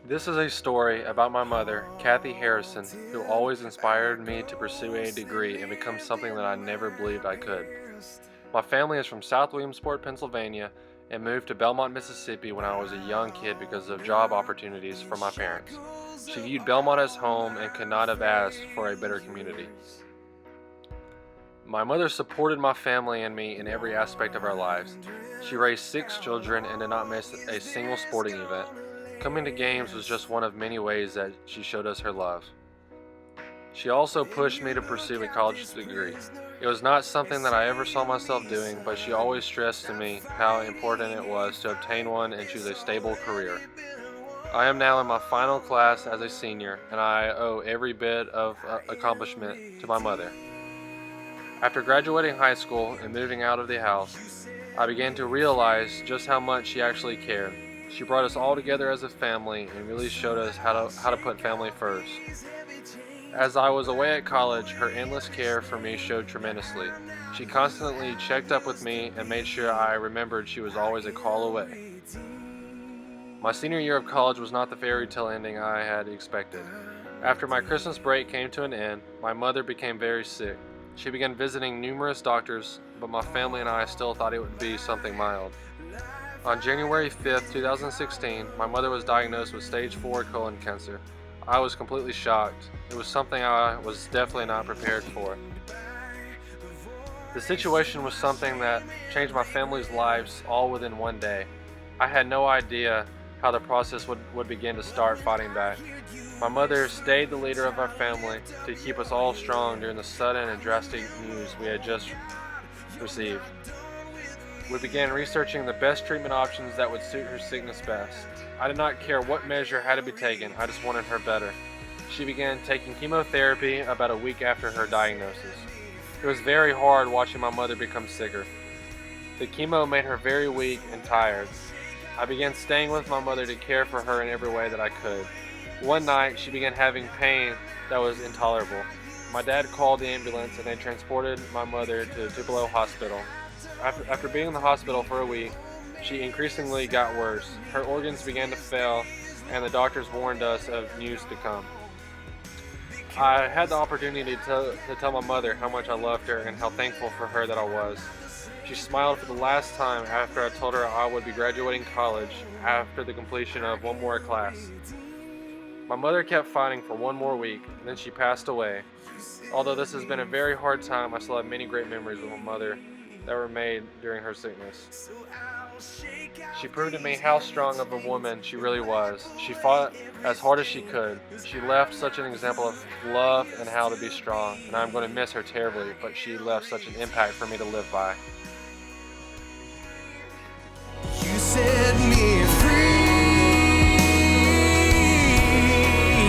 This is a story about my mother, Kathy Harrison, who always inspired me to pursue a degree and become something that I never believed I could. My family is from South Williamsport, Pennsylvania, and moved to Belmont, Mississippi when I was a young kid because of job opportunities for my parents. She viewed Belmont as home and could not have asked for a better community. My mother supported my family and me in every aspect of our lives. She raised six children and did not miss a single sporting event. Coming to games was just one of many ways that she showed us her love. She also pushed me to pursue a college degree. It was not something that I ever saw myself doing, but she always stressed to me how important it was to obtain one and choose a stable career. I am now in my final class as a senior, and I owe every bit of accomplishment to my mother. After graduating high school and moving out of the house, I began to realize just how much she actually cared. She brought us all together as a family and really showed us how to put family first. As I was away at college, her endless care for me showed tremendously. She constantly checked up with me and made sure I remembered she was always a call away. My senior year of college was not the fairy tale ending I had expected. After my Christmas break came to an end, my mother became very sick. She began visiting numerous doctors, but my family and I still thought it would be something mild. On January 5th, 2016, my mother was diagnosed with stage 4 colon cancer. I was completely shocked. It was something I was definitely not prepared for. The situation was something that changed my family's lives all within one day. I had no idea how the process would begin to start fighting back. My mother stayed the leader of our family to keep us all strong during the sudden and drastic news we had just received. We began researching the best treatment options that would suit her sickness best. I did not care what measure had to be taken, I just wanted her better. She began taking chemotherapy about a week after her diagnosis. It was very hard watching my mother become sicker. The chemo made her very weak and tired. I began staying with my mother to care for her in every way that I could. One night, she began having pain that was intolerable. My dad called the ambulance and they transported my mother to Tupelo Hospital. After being in the hospital for a week, she increasingly got worse. Her organs began to fail, and the doctors warned us of news to come. I had the opportunity to tell my mother how much I loved her and how thankful for her that I was. She smiled for the last time after I told her I would be graduating college after the completion of one more class. My mother kept fighting for one more week, and then she passed away. Although this has been a very hard time, I still have many great memories with my mother that were made during her sickness. She proved to me how strong of a woman she really was. She fought as hard as she could. She left such an example of love and how to be strong, and I'm going to miss her terribly, but she left such an impact for me to live by.